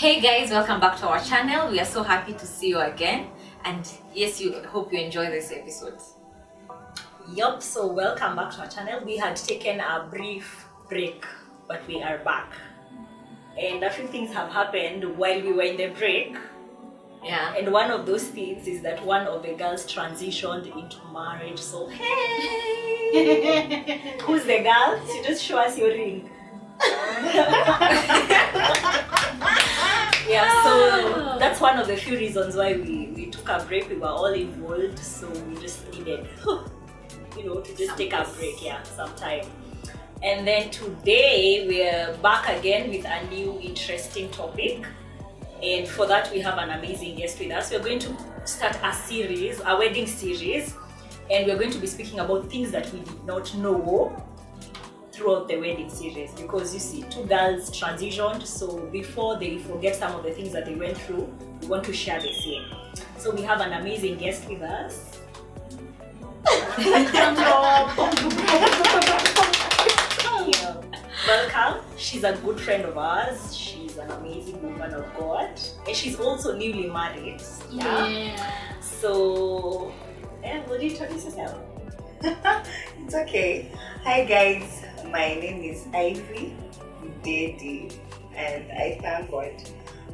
Hey guys, welcome back to our channel. We are so happy to see you again, and yes, you hope you enjoy this episode. Yup, so welcome back to our channel. We had taken a brief break, but we are back. And a few things have happened while we were in the break. Yeah. And one of those things is that one of the girls transitioned into marriage. So, hey! Who's the girl? She just show us your ring. Yeah, so that's one of the few reasons why we took a break. We were all involved, so we just needed, to just take a break, sometime. And then today we're back again with a new interesting topic. And for that, we have an amazing guest with us. We're going to start a series, a wedding series, and we're going to be speaking about things that we did not know throughout the wedding series. Because you see, two girls transitioned, so before they forget some of the things that they went through, we want to share the same. So we have an amazing guest with us. Welcome. She's a good friend of ours. She's an amazing woman of God, and she's also newly married. Yeah. So, would you introduce yourself? It's okay. Hi guys, my name is Ivy Dedi, and I thank God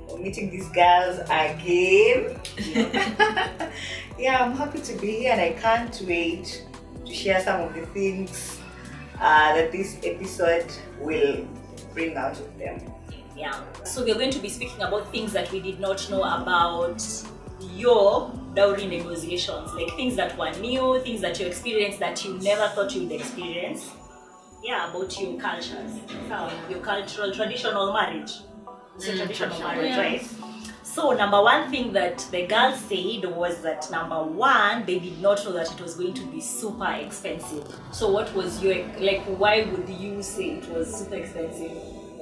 for meeting these girls again. Yeah, I'm happy to be here, and I can't wait to share some of the things that this episode will bring out of them. Yeah. So we're going to be speaking about things that we did not know about your dowry negotiations, like things that were new, things that you experienced that you never thought you would experience. Yeah, about your cultures, your cultural traditional marriage. So traditional marriage, yeah. right? So number one thing that the girls said was that number one, they did not know that it was going to be super expensive. So what was your, why would you say it was super expensive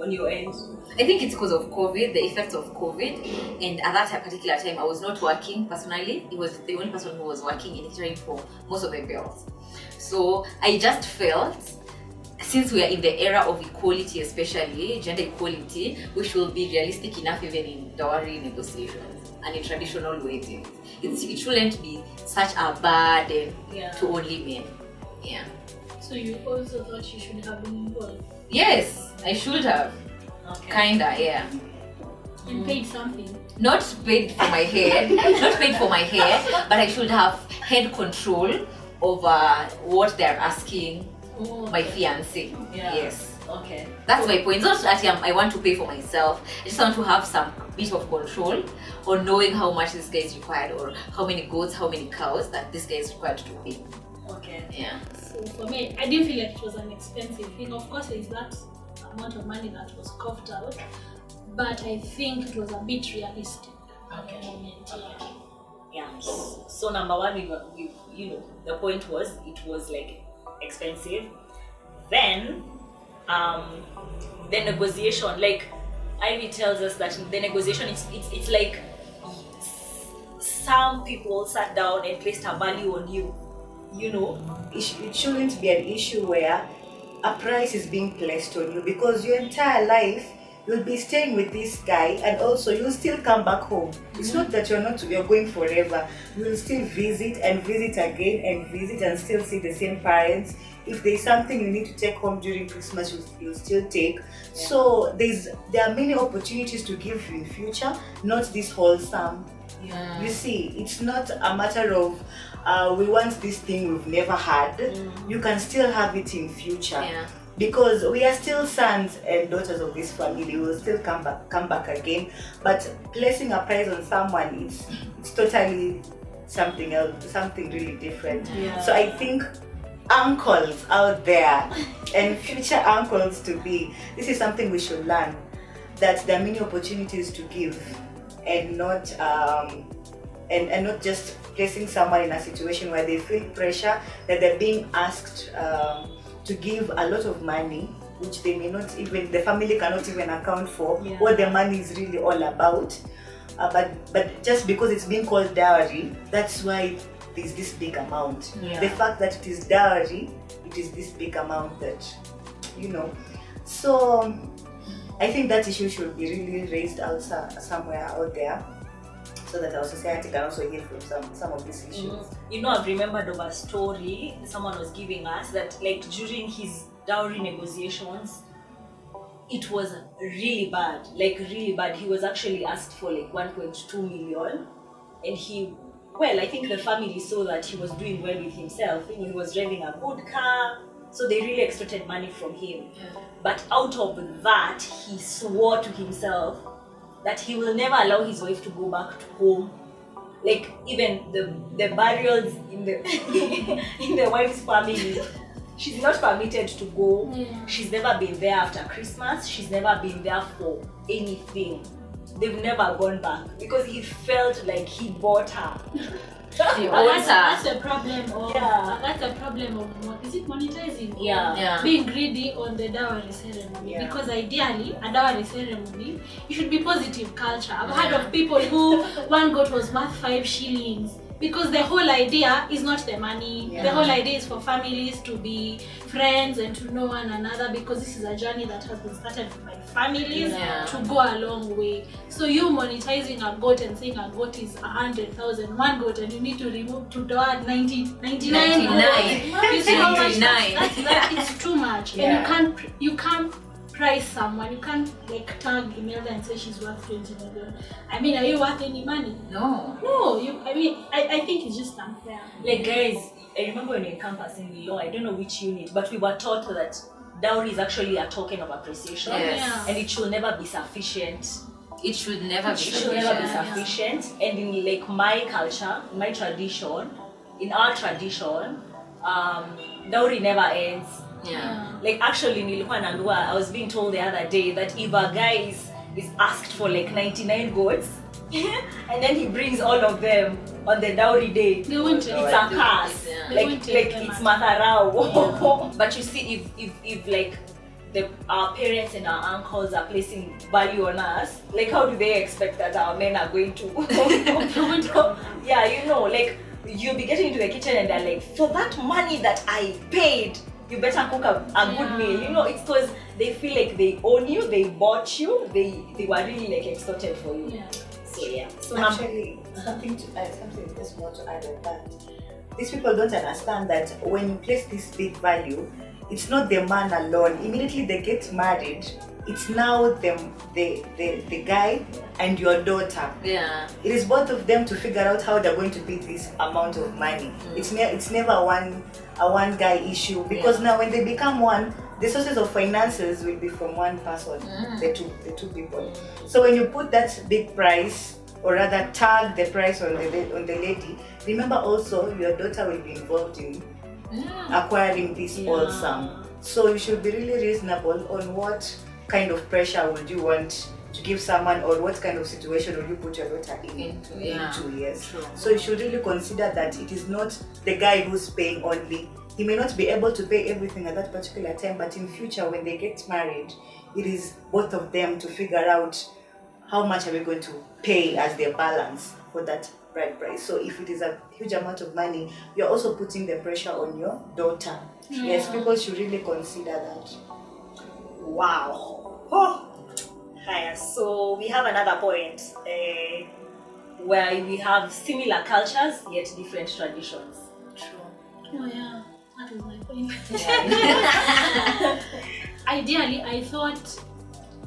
on your end? I think it's because of COVID, the effects of COVID, and at that particular time, I was not working personally. It was the only person who was working in catering for most of the girls. So I just felt, since we are in the era of equality, especially gender equality, we should be realistic enough even in dowry negotiations and in traditional weddings. It shouldn't be such a burden to only men. Yeah. So you also thought you should have been involved? Yes, I should have. Okay. Kinda, yeah. And paid something? Not paid for my hair, but I should have had control over what they're asking my fiancé. Yeah. Yes. Okay. That's my point. It's not that I want to pay for myself. I just want to have some bit of control on knowing how much this guy is required, or how many goats, how many cows that this guy is required to pay. Okay. Yeah. So for me, I didn't feel like it was an expensive thing. Of course, there's that amount of money that was coughed out, but I think it was a bit realistic at the moment. Yeah. So number one, we the point was it was like expensive. Then the negotiation, like Ivy tells us that the negotiation it's like some people sat down and placed a value on you. It shouldn't be an issue where a price is being placed on you, because your entire life you'll be staying with this guy, and also you'll still come back home. It's not that you're going forever. You'll still visit and visit again and visit and still see the same parents. If there's something you need to take home during Christmas, you'll still take. So there are many opportunities to give in future, not this wholesome. Yeah. You see, it's not a matter of we want this thing we've never had. You can still have it in future. Yeah. Because we are still sons and daughters of this family, we will still come back again. But placing a price on someone, it's totally something else, something really different. Yeah. So I think uncles out there and future uncles to be, this is something we should learn, that there are many opportunities to give, and not and not just placing someone in a situation where they feel pressure that they're being asked to give a lot of money, which they may not even, the family cannot even account for what the money is really all about. But just because it's being called dowry, that's why there's this big amount. The fact that it is dowry, it is this big amount that, So I think that issue should be really raised out somewhere out there, so that our society can also heal from some of these issues. You know, I've remembered of a story someone was giving us that, like, during his dowry negotiations, it was really bad, like really bad. He was actually asked for like 1.2 million, and I think the family saw that he was doing well with himself. You know, he was driving a good car, so they really extorted money from him. But out of that, he swore to himself that he will never allow his wife to go back to home. Like, even the burials in the in the wife's family, she's not permitted to go. She's never been there after Christmas. She's never been there for anything. They've never gone back because he felt like he bought her. That's the problem of is it monetizing? Yeah. Being greedy on the dowry ceremony. Yeah. Because ideally, a dowry ceremony, it should be positive culture. I've heard of people who one goat was worth 5 shillings. Because the whole idea is not the money. Yeah. The whole idea is for families to be friends and to know one another, because this is a journey that has been started by families to go a long way. So you monetizing a goat and saying a goat is 100,000, one goat, and you need to remove to do 99. You see how much it's too much. Yeah. And you can't price someone. You can't like tag Imelda and say she's worth 20 million. I mean, are you worth any money? No. No, I think it's just unfair. Like, guys, I remember when in campus in law, I don't know which unit, but we were taught that dowry is actually a token of appreciation, Yes. and it should never be sufficient. It should never be It should never be sufficient. sufficient. And in like my culture, my tradition, in our tradition, dowry never ends. Yeah. Like, actually, nilikuwa naambiwa, I was being told the other day that if a guy is asked for like 99 goats and then he brings all of them on the dowry day, They won't it's take a them. curse. Yeah. They Like won't take them it's as- matharau. But you see, if like our parents and our uncles are placing value on us, like, how do they expect that our men are going to yeah, you know, like, you'll be getting into the kitchen and they're like, for that money that I paid, you better cook a good meal. You know, it's because they feel like they own you, they bought you, they were really like extorted for you. Yeah. So yeah. So Actually, something just more to add on that. These people don't understand that when you place this big value, it's not the man alone. Immediately they get married, it's now the guy and your daughter. Yeah. It is both of them to figure out how they're going to pay this amount of money. It's never a one guy issue, because now when they become one, the sources of finances will be from one person, the two people. So when you put that big price, or rather tag the price on the lady, remember also your daughter will be involved in acquiring this whole sum. So you should be really reasonable on what kind of pressure would you want to give someone, or what kind of situation would you put your daughter into. Yes. True. So you should really consider that it is not the guy who's paying only. He may not be able to pay everything at that particular time, but in future when they get married, it is both of them to figure out how much are we going to pay as their balance for that bride price. So if it is a huge amount of money, you're also putting the pressure on your daughter. Yes, people should really consider that. wow. Oh. Haya, so we have another point where we have similar cultures yet different traditions. Oh yeah, that was my point. Ideally, I thought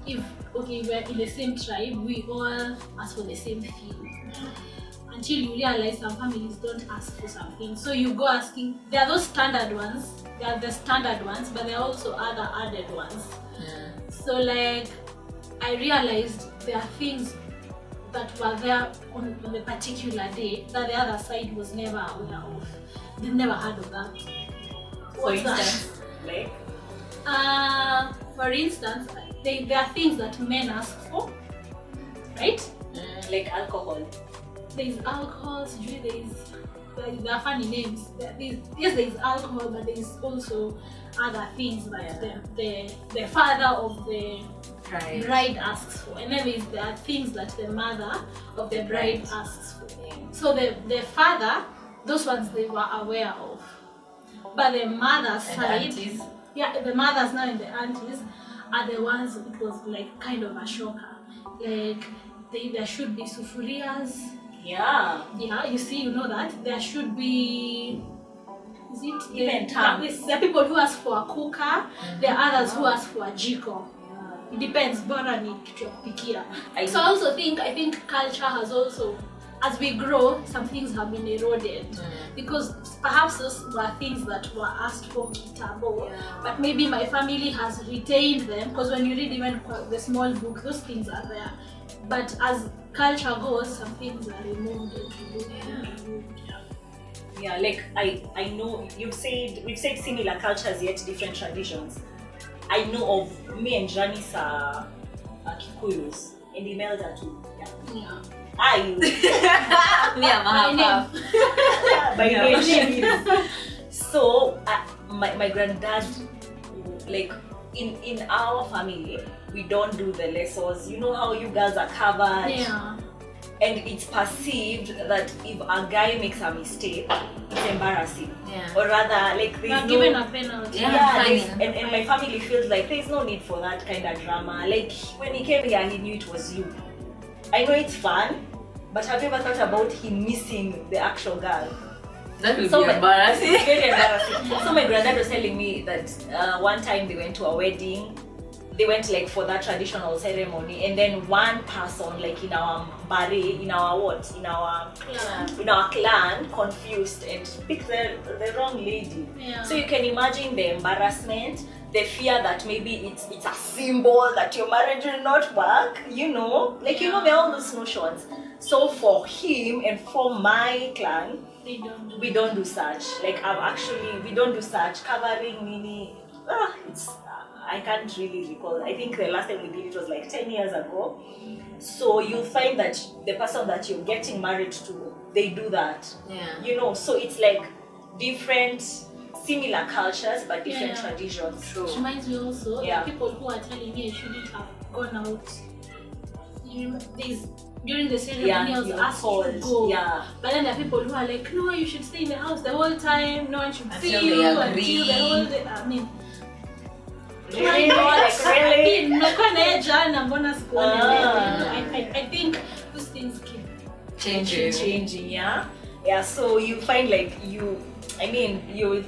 if we're in the same tribe, we all ask for the same thing. Until you realize some families don't ask for something, so you go asking. There are those standard ones. There are the standard ones, but there are also other added ones. So like, I realized there are things that were there on the particular day that the other side was never aware of. They've never heard of that. For What's that? instance, like, For instance, there are things that men ask for, right? like alcohol. There's alcohol, there are funny names. There's alcohol, but there's also other things that the father of the bride asks for, and then there are things that the mother of the bride asks for. So the father, those ones they were aware of, but the mother's side, Aunties. the mothers now and the aunties are the ones it was like kind of a shocker. Like there should be sufurias. Yeah. Yeah, you see, you know that there should be. Is it Even there are people who ask for a cooker. There are others who ask for a jiko. It depends. Bora ni kitu ya kupikia. So I think culture has also, as we grow, some things have been eroded because perhaps those were things that were asked for kitambo, but maybe my family has retained them because when you read even the small book, those things are there. But as culture goes, some things are removed and removed. Yeah, like I know we've said similar cultures yet different traditions. I know of me and Janice are Kikuyus and Imelda too. Yeah. Me, I'm half. By name she is. So my granddad, like in our family, we don't do the lessons. You know how you girls are covered. Yeah. And it's perceived that if a guy makes a mistake, it's embarrassing. Yeah. Or rather, like there's Not given a penalty. Yeah. and my family feels like there's no need for that kind of drama. Like when he came here, he knew it was you. I know it's fun, but have you ever thought about him missing the actual girl? That would So be embarrassing. It's very embarrassing. So my granddad was telling me that one time they went to a wedding. They went like for that traditional ceremony, and then one person, like in our bari, in our clan, confused and picked the wrong lady. Yeah. So you can imagine the embarrassment, the fear that maybe it's a symbol that your marriage will not work. You know, like you know, there are all those notions. So for him and for my clan, we don't do such. Like we don't do such covering mini. I can't really recall. I think the last time we did it was like 10 years ago. So you'll find that the person that you're getting married to, they do that. Yeah. You know, so it's like different, similar cultures but different traditions. True. Which reminds me also, Yeah. the people who are telling me I shouldn't have gone out. During the ceremony, I was you're asked called. to go. Yeah. But then there are people who are like, no, you should stay in the house the whole time. No one should see Until you they until agree. the whole day. I mean, Really? Like really? Nimekuwa na yeye jana, mbona sikuone leo? I think those things keep Changing, yeah. Yeah, so you find like you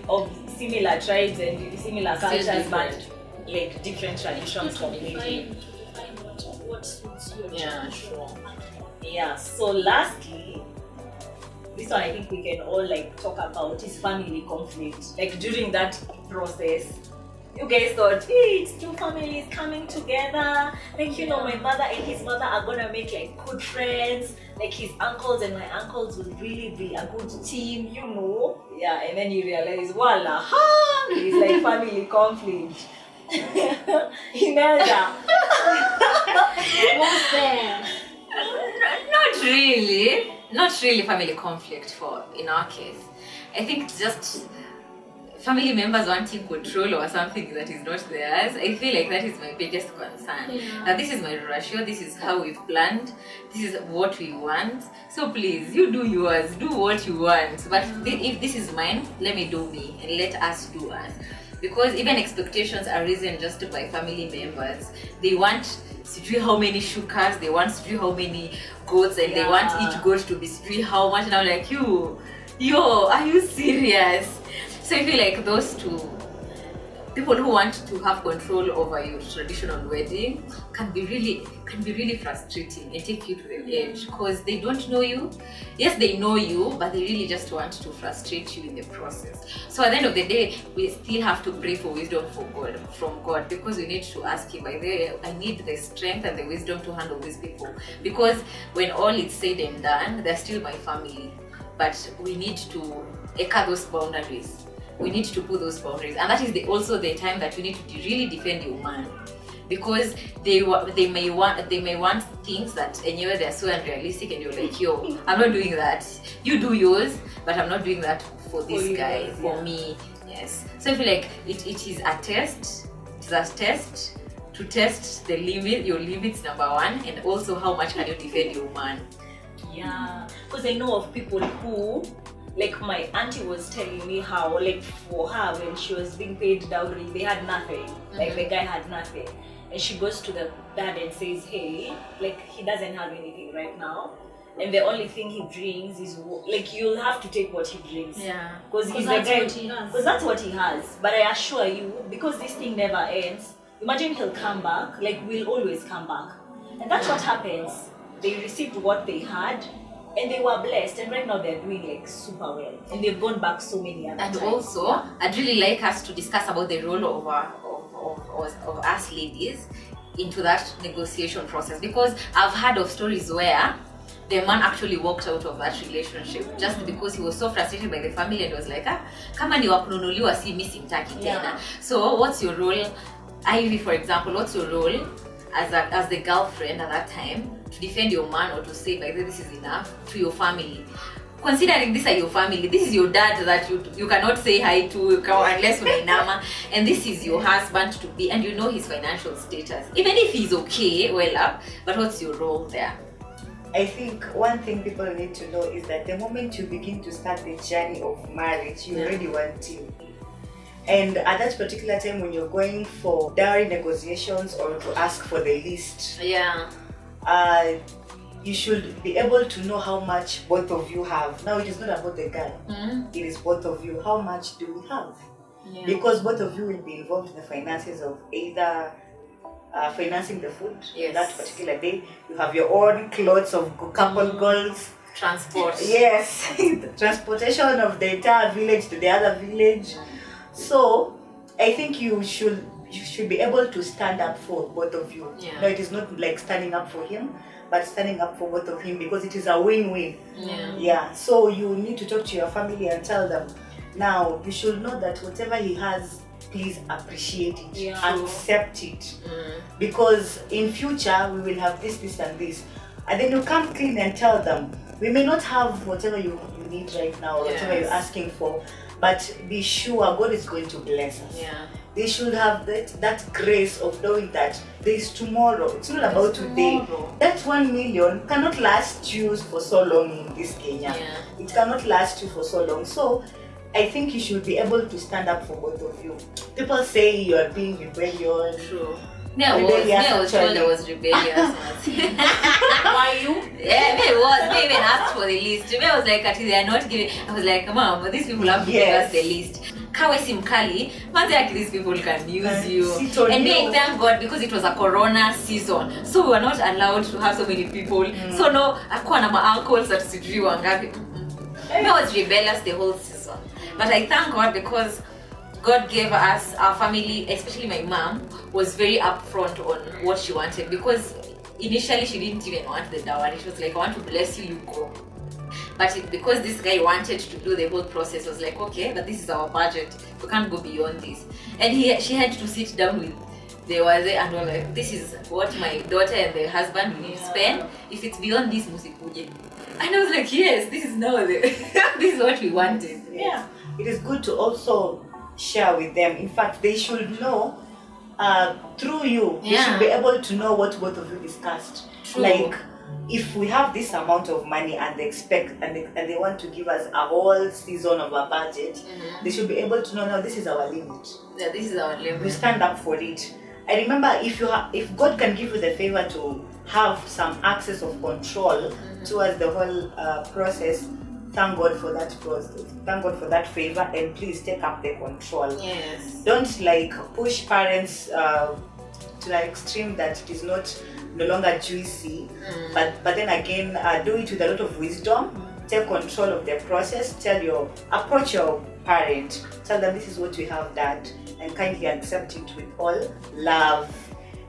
of similar tribes and similar Still cultures, but different. like different traditions completely. define what suits your Yeah, tradition. sure. Yeah, so lastly, this one I think we can all like talk about is family conflict. Like during that process, you guys thought, hey, it's two families coming together. Like, you know, my mother and his mother are gonna make like good friends. Like his uncles and my uncles will really be a good team, you know. Yeah, and then you realize, voila, it's like family conflict. Imelda. What's there? Not really family conflict in our case. I think it's just family members wanting control over something that is not theirs. I feel like that is my biggest concern. Yeah. That this is my ratio, this is how we've planned, this is what we want. So please, you do yours, do what you want. But if this is mine, let me do me and let us do us. Because even expectations are risen just by family members. They want to do how many shukas, they want to do how many goats, and they want each goat to be spray how much. And I'm like, are you serious? So I feel like those two people who want to have control over your traditional wedding can be really frustrating and take you to the edge because they don't know you. Yes, they know you, but they really just want to frustrate you in the process. So at the end of the day, we still have to pray for wisdom from God because we need to ask Him, I need the strength and the wisdom to handle these people. Because when all is said and done, they're still my family. But we need to echo those boundaries. We need to put those boundaries, and that is also the time that you need to really defend your man, because they may want things that anyway they're so unrealistic, and you're like, I'm not doing that. You do yours, but I'm not doing that for this guy, for me. Yes. So I feel like it is a test. It's a test to test your limits, number one, and also how much can you defend your man. Yeah, because I know of people who, like my auntie was telling me how, like, for her, when she was being paid dowry, they had nothing. Like, the guy had nothing. And she goes to the dad and says, hey, like, he doesn't have anything right now. And the only thing he brings is, like, you'll have to take what he brings. Yeah. Because he's the that's guy. what he has. Because that's what he has. But I assure you, because this thing never ends, imagine he'll come back, like, we'll always come back. And that's what happens. They received what they had, and they were blessed, and right now they're doing like super well, and they've gone back so many other And times. also, I'd really like us to discuss about the role of us ladies into that negotiation process, because I've heard of stories where the man actually walked out of that relationship just because he was so frustrated by the family and was like, kama ni wakununuliwa si mimi simtaki tena. So what's your role, Ivy, for example, what's your role as the girlfriend at that time to defend your man or to say, like, this is enough to your family? Considering these are your family, this is your dad that you cannot say hi to unless unainama, and this is your husband to be, and you know his financial status. Even if he's okay, well up, but what's your role there? I think one thing people need to know is that the moment you begin to start the journey of marriage, you already want him. And at that particular time when you're going for dowry negotiations or to ask for the list, you should be able to know how much both of you have. Now, it is not about the girl. It is both of you. How much do we have? Yeah. Because both of you will be involved in the finances of either financing the food that particular day. You have your own clothes of couple goals. Transport. Yes. The transportation of the entire village to the other village. So, I think you should be able to stand up for both of you. Yeah. No, it is not like standing up for him, but standing up for both of him, because it is a win-win. Yeah. So you need to talk to your family and tell them, now you should know that whatever he has, please appreciate it, accept it, because in future we will have this and this, and then you come clean and tell them, we may not have whatever you need right now, or whatever you're asking for, but be sure God is going to bless us. They should have that grace of knowing that there is tomorrow. It's not about today. That 1 million cannot last you for so long in this Kenya. It cannot last you for so long. So I think you should be able to stand up for both of you. People say you are being rebellious. True. Me I was told I was rebellious. Why you? Yeah, me even asked for the list. Me I was like, they are not giving. I was like, Mom, these people have to give us the list. Kawe simkali, manze these people can use you. And me, I thank God, because it was a corona season, so we were not allowed to have so many people. So no, akuwa na ma-uncles that sijui wangapi. Me I was rebellious the whole season. But I thank God, because God gave us, our family, especially my mom, was very upfront on what she wanted, because initially she didn't even want the dowry. She was like, I want to bless you, you go. But because this guy wanted to do the whole process, was like, okay, but this is our budget. We can't go beyond this. And she had to sit down with the wazee and were like, this is what my daughter and the husband will spend. If it's beyond this, musikuje. And I was like, yes, this is now this is what we wanted. Yeah. It is good to also share with them. In fact, they should know through you. They should be able to know what both of you discussed. True. Like, if we have this amount of money and they expect and they want to give us a whole season of our budget, they should be able to know, now this is our limit. Yeah, this is our limit. We stand up for it. I remember, if God can give you the favor to have some access of control towards the whole process, thank God for that process. Thank God for that favor, and please take up the control. Yes. Don't like push parents to an extreme that it is no longer juicy. But then again, do it with a lot of wisdom. Take control of the process. Approach your parent. Tell them, this is what we have, Dad, and kindly accept it with all love.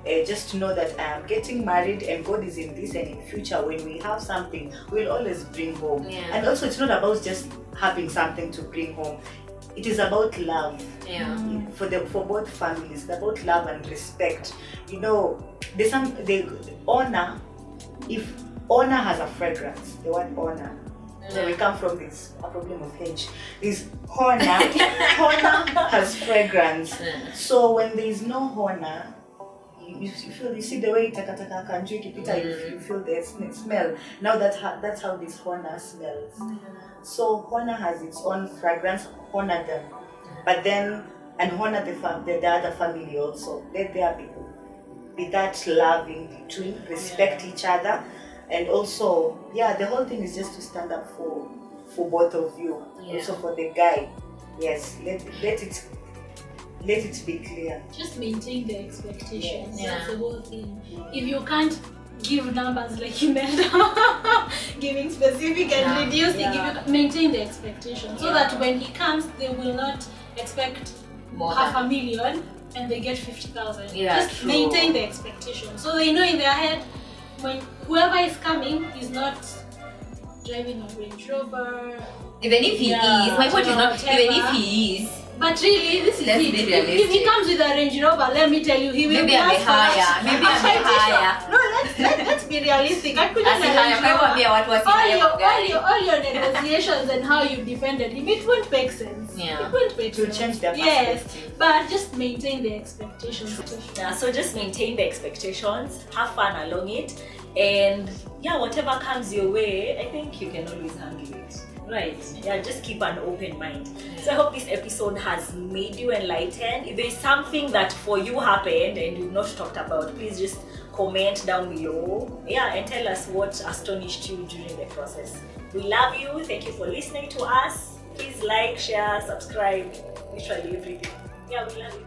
Just to know that I am getting married and God is in this, and in future when we have something, we'll always bring home. And also, it's not about just having something to bring home. It is about love. For both families. It's about love and respect. You know, the honor. If honor has a fragrance, the word honor. So we come from this a problem of H. This honor has fragrance. So when there is no honor, you feel, you see the way takataka kanju ikipita, you feel the smell. Now that's how this Honor smells. So Honor has its own fragrance, honor them, but then and honor the other family also. Let there be that love in between, respect each other, and also the whole thing is just to stand up for both of you, also for the guy. Yes, let it be clear. Just maintain the expectations. Yes. That's the whole thing. If you can't give numbers like you meant, giving specific and reducing, if you maintain the expectation so that when he comes, they will not expect More half than- a million and they get 50,000. Yeah, Just true. maintain the expectation so they know in their head when whoever is coming is not driving a Range Rover. Even if he is, my point is not, Whatever. even if he is, But really, this is Let's it. be If he realistic. comes with a Range Rover, let me tell you, he will maybe I'm ask for higher, us. maybe I'm higher. No, let's be realistic. I couldn't Asi haya, kwa hivyo ambia watu wasi haya magari. all your negotiations and how you defended him, it won't make sense. Yeah. It won't make To sense. change their Yes, perspective. but just maintain the expectations. Yeah, so just maintain the expectations, have fun along it, and whatever comes your way, I think you can always handle it. Right. Yeah, just keep an open mind. So I hope this episode has made you enlightened. If there's something that for you happened and you've not talked about, please just comment down below. And tell us what astonished you during the process. We love you. Thank you for listening to us. Please like, share, subscribe, literally everything. We love you.